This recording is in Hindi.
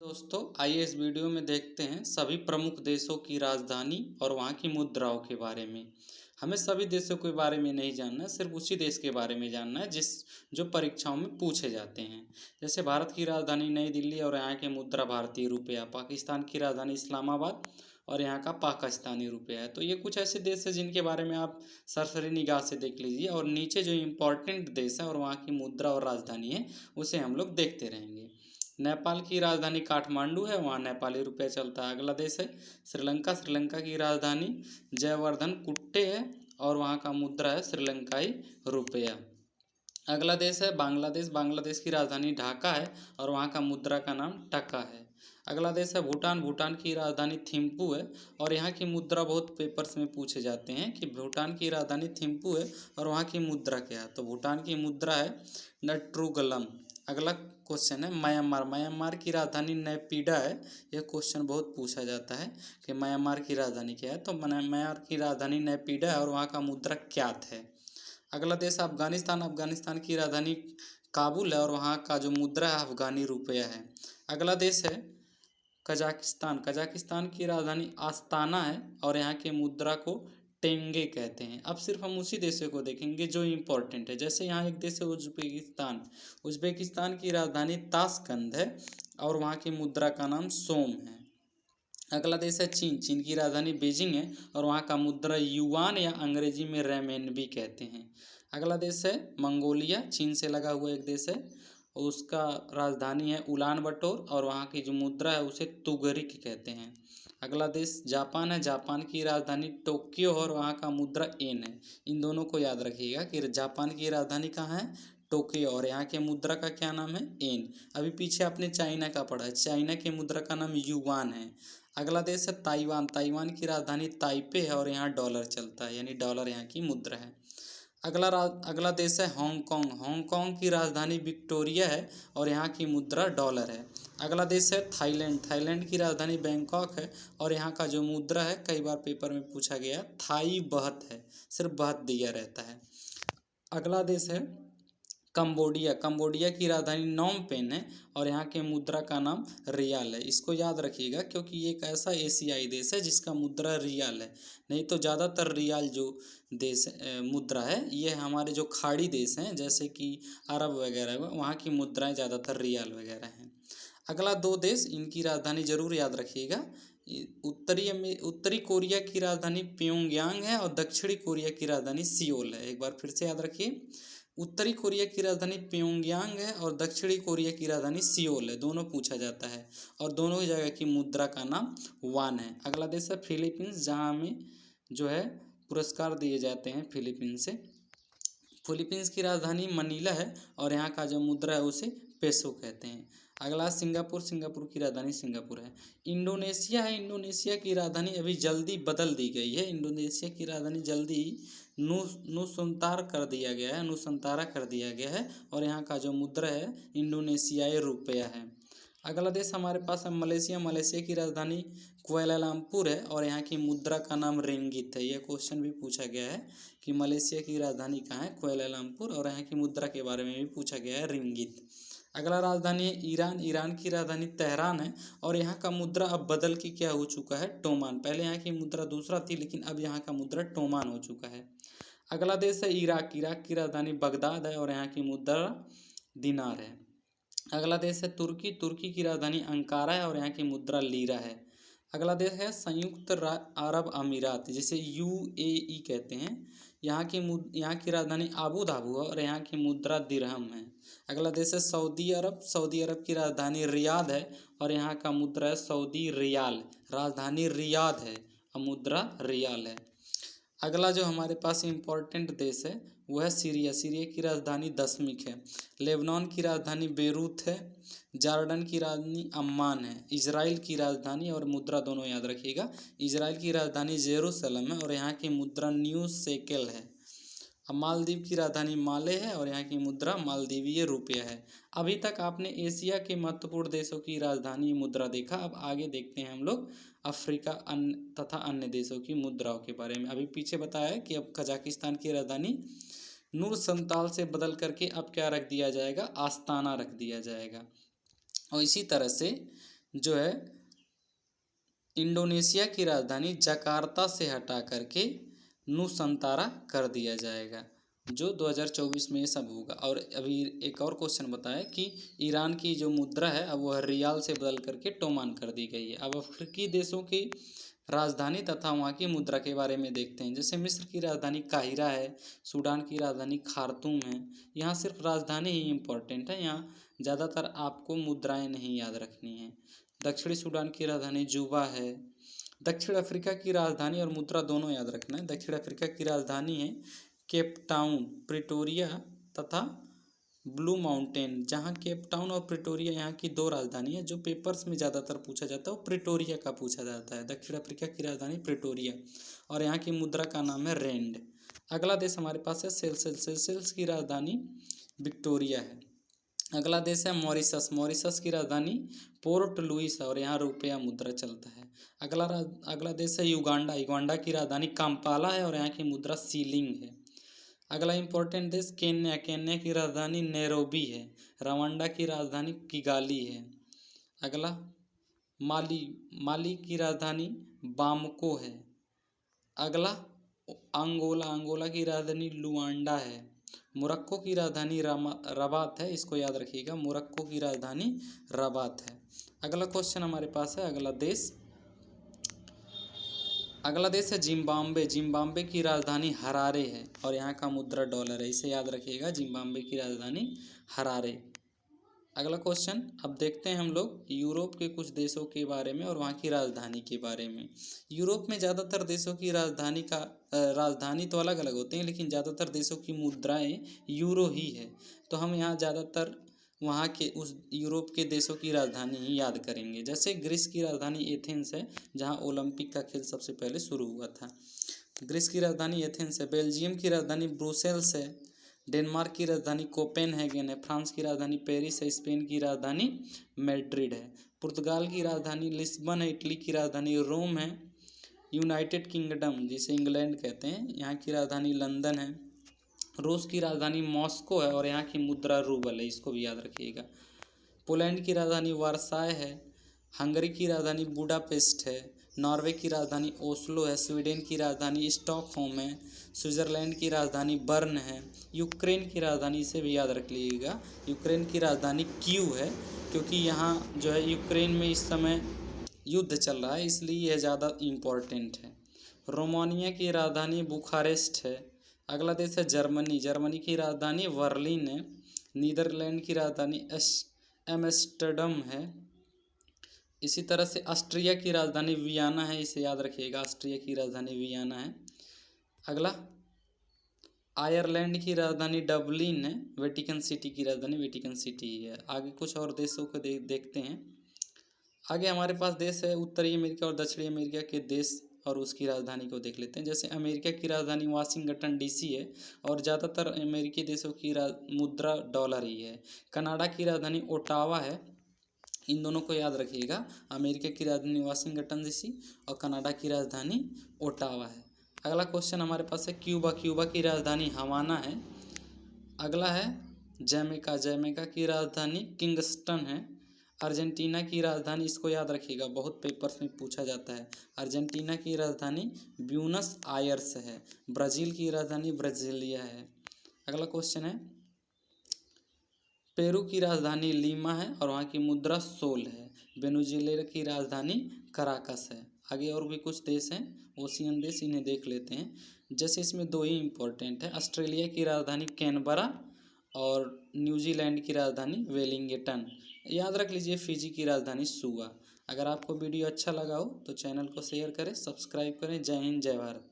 दोस्तों, आइए इस वीडियो में देखते हैं सभी प्रमुख देशों की राजधानी और वहाँ की मुद्राओं के बारे में। हमें सभी देशों के बारे में नहीं जानना है, सिर्फ उसी देश के बारे में जानना है जो परीक्षाओं में पूछे जाते हैं। जैसे भारत की राजधानी नई दिल्ली और यहाँ की मुद्रा भारतीय रुपया, पाकिस्तान की राजधानी इस्लामाबाद और यहाँ का पाकिस्तानी रुपया है। तो ये कुछ ऐसे देश हैं जिनके बारे में आप सरसरी निगाह से देख लीजिए, और नीचे जो इम्पोर्टेंट देश है और वहाँ की मुद्रा और राजधानी है उसे हम लोग देखते रहेंगे। नेपाल की राजधानी काठमांडू है, वहाँ नेपाली रुपया चलता है। अगला देश है श्रीलंका। श्रीलंका की राजधानी जयवर्धन कुट्टे है और वहाँ का मुद्रा है श्रीलंकाई रुपया। अगला देश है बांग्लादेश। बांग्लादेश की राजधानी ढाका है और वहाँ का मुद्रा का नाम टका है। अगला देश है भूटान। भूटान की राजधानी थिम्पू है और यहाँ की मुद्रा बहुत पेपर्स में पूछे जाते हैं कि भूटान की राजधानी थिम्पू है और वहाँ की मुद्रा क्या है। तो भूटान की मुद्रा है नट्रुगलम। अगला क्वेश्चन है म्यांमार। म्यांमार की राजधानी नैपीडा है। यह क्वेश्चन बहुत पूछा जाता है कि म्यांमार की राजधानी क्या है। तो म्यांमार की राजधानी नैपीडा है और वहाँ का मुद्रा क्यात है। अगला देश अफगानिस्तान। अफगानिस्तान की राजधानी काबुल है और वहाँ का जो मुद्रा है अफगानी रुपया है। अगला देश है कजाकिस्तान। कजाकिस्तान की राजधानी आस्ताना है और यहाँ के मुद्रा को टेंगे कहते हैं। अब सिर्फ हम उसी देशों को देखेंगे जो इम्पोर्टेंट है। जैसे यहाँ एक देश है उज्बेकिस्तान। उज्बेकिस्तान की राजधानी ताशकंद है और वहाँ की मुद्रा का नाम सोम है। अगला देश है चीन। चीन की राजधानी बीजिंग है और वहाँ का मुद्रा युआन या अंग्रेजी में रेमेनबी कहते हैं। अगला देश है मंगोलिया। चीन से लगा हुआ एक देश है, उसका राजधानी है उलान बटोर और वहाँ की जो मुद्रा है उसे तुगरिक कहते हैं। अगला देश जापान है। जापान की राजधानी टोक्यो और वहाँ का मुद्रा एन है। इन दोनों को याद रखिएगा कि जापान की राजधानी कहाँ है, टोक्यो, और यहाँ के मुद्रा का क्या नाम है, एन। अभी पीछे आपने चाइना का पढ़ा है, चाइना के मुद्रा का नाम युआन है। अगला देश है ताइवान। ताइवान की राजधानी ताइपे है और यहाँ डॉलर चलता है, यानी डॉलर यहाँ की मुद्रा है। अगला देश है हांगकांग। हांगकांग की राजधानी विक्टोरिया है और यहाँ की मुद्रा डॉलर है। अगला देश है थाईलैंड। थाईलैंड की राजधानी बैंकॉक है और यहाँ का जो मुद्रा है, कई बार पेपर में पूछा गया, थाई बहत है, सिर्फ बहत दिया रहता है। अगला देश है कंबोडिया। कंबोडिया की राजधानी नोम पेन है और यहाँ के मुद्रा का नाम रियाल है। इसको याद रखिएगा क्योंकि ये एक ऐसा एशियाई देश है जिसका मुद्रा रियाल है। नहीं तो ज़्यादातर रियाल जो देश मुद्रा है, ये हमारे जो खाड़ी देश हैं जैसे कि अरब वगैरह, वहाँ की मुद्राएं ज़्यादातर रियाल वगैरह हैं। अगला दो देश, इनकी राजधानी जरूर याद रखिएगा। उत्तरी कोरिया की राजधानी प्योंगयांग है और दक्षिणी कोरिया की राजधानी सियोल है। एक बार फिर से याद रखिए, उत्तरी कोरिया की राजधानी प्योंगयांग है और दक्षिणी कोरिया की राजधानी सियोल है। दोनों पूछा जाता है और दोनों ही जगह की मुद्रा का नाम वान है। अगला देश है फिलीपींस, जहाँ हमें जो है पुरस्कार दिए जाते हैं फिलीपींस से। फिलीपींस की राजधानी मनीला है और यहाँ का जो मुद्रा है उसे पेसो कहते हैं। अगला सिंगापुर। सिंगापुर की राजधानी सिंगापुर है। इंडोनेशिया है। इंडोनेशिया की राजधानी अभी जल्दी बदल दी गई है। इंडोनेशिया की राजधानी जल्दी नुसंतारा कर दिया गया है और यहाँ का जो मुद्रा है इंडोनेशियाई रुपया है। अगला देश हमारे पास है मलेशिया। मलेशिया की राजधानी कुआलालंपुर है और यहाँ की मुद्रा का नाम रिंगित है। यह क्वेश्चन भी पूछा गया है कि मलेशिया की राजधानी कहाँ है, कुआलालंपुर, और यहाँ की मुद्रा के बारे में भी पूछा गया है, रिंगित। अगला राजधानी है ईरान। ईरान की राजधानी तेहरान है और यहाँ का मुद्रा अब बदल के क्या हो चुका है, टोमान। पहले यहाँ की मुद्रा दूसरा थी लेकिन अब यहाँ का मुद्रा टोमान हो चुका है। अगला देश है इराक। इराक की राजधानी बगदाद है और यहाँ की मुद्रा दिनार है। अगला देश है तुर्की। तुर्की की राजधानी अंकारा है और यहाँ की मुद्रा लीरा है। अगला देश है संयुक्त अरब अमीरात, जिसे यूएई कहते हैं। यहाँ की राजधानी आबू धाबू है और यहाँ की मुद्रा दिरहम है। अगला देश है सऊदी अरब। सऊदी अरब की राजधानी रियाद है और यहाँ का मुद्रा है सऊदी रियाल। राजधानी रियाद है और मुद्रा रियाल है। अगला जो हमारे पास इम्पोर्टेंट देश है वो है सीरिया। सीरिया की राजधानी दशमिक है। लेबनान की राजधानी बेरूत है। जॉर्डन की राजधानी अम्मान है। इजराइल की राजधानी और मुद्रा दोनों याद रखिएगा, इजराइल की राजधानी जेरूसलम है और यहाँ की मुद्रा न्यू शेकेल है। अब मालदीव की राजधानी माले है और यहाँ की मुद्रा मालदीवीय रुपया है। अभी तक आपने एशिया के महत्वपूर्ण देशों की राजधानी मुद्रा देखा। अब आगे देखते हैं हम लोग अफ्रीका तथा अन्य देशों की मुद्राओं के बारे में। अभी पीछे बताया है कि अब कजाकिस्तान की राजधानी नूर संताल से बदल करके अब क्या रख दिया जाएगा, आस्ताना रख दिया जाएगा। और इसी तरह से जो है इंडोनेशिया की राजधानी जकार्ता से हटा करके नुसंतारा कर दिया जाएगा, जो 2024 में ये सब होगा। और अभी एक और क्वेश्चन बताया कि ईरान की जो मुद्रा है अब वह रियाल से बदल करके टोमान कर दी गई है। अब अफ्रीकी देशों की राजधानी तथा वहाँ की मुद्रा के बारे में देखते हैं। जैसे मिस्र की राजधानी काहिरा है, सूडान की राजधानी खार्तूम है। यहाँ सिर्फ राजधानी ही इम्पोर्टेंट है, यहाँ ज़्यादातर आपको मुद्राएं नहीं याद रखनी है। दक्षिणी सूडान की राजधानी जूबा है। दक्षिण अफ्रीका की राजधानी और मुद्रा दोनों याद रखना है। दक्षिण अफ्रीका की राजधानी है केप टाउन, प्रिटोरिया तथा ब्लू माउंटेन। जहाँ केप टाउन और प्रिटोरिया यहाँ की दो राजधानी है। जो पेपर्स में ज़्यादातर पूछा जाता है वो प्रिटोरिया का पूछा जाता है। दक्षिण अफ्रीका की राजधानी प्रिटोरिया और यहाँ की मुद्रा का नाम है रेंड। अगला देश हमारे पास है सेशेल्स। सेशेल्स की राजधानी विक्टोरिया है। अगला देश है मॉरिशस। मॉरिशस की राजधानी पोर्ट लुइस है और यहाँ रुपया मुद्रा चलता है। अगला देश है युगांडा। युगांडा की राजधानी काम्पाला है और यहाँ की मुद्रा सीलिंग है। अगला इंपॉर्टेंट देश केन्या। केन्या की राजधानी नैरोबी है। रवांडा की राजधानी किगाली है। अगला माली। माली की राजधानी बामको है। अगला अंगोला। अंगोला की राजधानी लुआंडा है। मोरक्को की राजधानी रबात है, इसको याद रखिएगा, मोरक्को की राजधानी रबात है। अगला क्वेश्चन हमारे पास है अगला देश है जिम्बाब्वे। जिम्बाब्वे की राजधानी हरारे है और यहाँ का मुद्रा डॉलर है, इसे याद रखिएगा, जिम्बाब्वे की राजधानी हरारे। अगला क्वेश्चन अब देखते हैं हम लोग यूरोप के कुछ देशों के बारे में और वहाँ की राजधानी के बारे में। यूरोप में ज़्यादातर देशों की राजधानी तो अलग अलग होते हैं, लेकिन ज़्यादातर देशों की मुद्राएं यूरो ही है। तो हम यहाँ ज़्यादातर वहाँ के उस यूरोप के देशों की राजधानी ही याद करेंगे। जैसे ग्रीस की राजधानी एथेंस है, जहाँ ओलंपिक का खेल सबसे पहले शुरू हुआ था। ग्रीस की राजधानी एथेंस है। बेल्जियम की राजधानी ब्रुसेल्स है। डेनमार्क की राजधानी कोपेनहेगन है। फ्रांस की राजधानी पेरिस है। स्पेन की राजधानी मैड्रिड है। पुर्तगाल की राजधानी लिस्बन है। इटली की राजधानी रोम है। यूनाइटेड किंगडम जिसे इंग्लैंड कहते हैं, यहाँ की राजधानी लंदन है। रूस की राजधानी मॉस्को है और यहाँ की मुद्रा रूबल है, इसको भी याद रखिएगा। पोलैंड की राजधानी वार्साय है। हंगरी की राजधानी बुडापेस्ट है। नॉर्वे की राजधानी ओस्लो है। स्वीडन की राजधानी स्टॉकहोम है। स्विट्ज़रलैंड की राजधानी बर्न है। यूक्रेन की राजधानी, इसे भी याद रख लीजिएगा, यूक्रेन की राजधानी कीव है, क्योंकि यहाँ जो है यूक्रेन में इस समय युद्ध चल रहा है, इसलिए यह ज़्यादा इम्पोर्टेंट है। रोमानिया की राजधानी बुखारेस्ट है। अगला देश है जर्मनी। जर्मनी की राजधानी बर्लिन है। नीदरलैंड की राजधानी एम्स्टर्डम है। इसी तरह से ऑस्ट्रिया की राजधानी वियना है, इसे याद रखिएगा, ऑस्ट्रिया की राजधानी वियना है। अगला आयरलैंड की राजधानी डबलिन है। वेटिकन सिटी की राजधानी वेटिकन सिटी है। आगे कुछ और देशों को देखते हैं। आगे हमारे पास देश है उत्तरी अमेरिका और दक्षिणी अमेरिका के देश और उसकी राजधानी को देख लेते हैं। जैसे अमेरिका की राजधानी वाशिंगटन डीसी है और ज़्यादातर अमेरिकी देशों की मुद्रा डॉलर ही है। कनाडा की राजधानी ओटावा है, इन दोनों को याद रखिएगा, अमेरिका की राजधानी वाशिंगटन डीसी और कनाडा की राजधानी ओटावा है। अगला क्वेश्चन हमारे पास है क्यूबा। क्यूबा की राजधानी हवाना है। अगला है जैमेका। जैमेका की राजधानी किंगस्टन है। अर्जेंटीना की राजधानी, इसको याद रखिएगा, बहुत पेपर्स में पूछा जाता है, अर्जेंटीना की राजधानी ब्यूनस आयर्स है। ब्राज़ील की राजधानी ब्राज़ीलिया है। अगला क्वेश्चन है पेरू की राजधानी लीमा है और वहाँ की मुद्रा सोल है। वेनेजुएला की राजधानी कराकस है। आगे और भी कुछ देश हैं, ओशियन देश, इन्हें देख लेते हैं। जैसे इसमें दो ही इम्पोर्टेंट है, ऑस्ट्रेलिया की राजधानी कैनबरा और न्यूजीलैंड की राजधानी वेलिंगटन। याद रख लीजिए फिजी की राजधानी सुआ। अगर आपको वीडियो अच्छा लगा हो तो चैनल को शेयर करें, सब्सक्राइब करें। जय हिंद, जय भारत।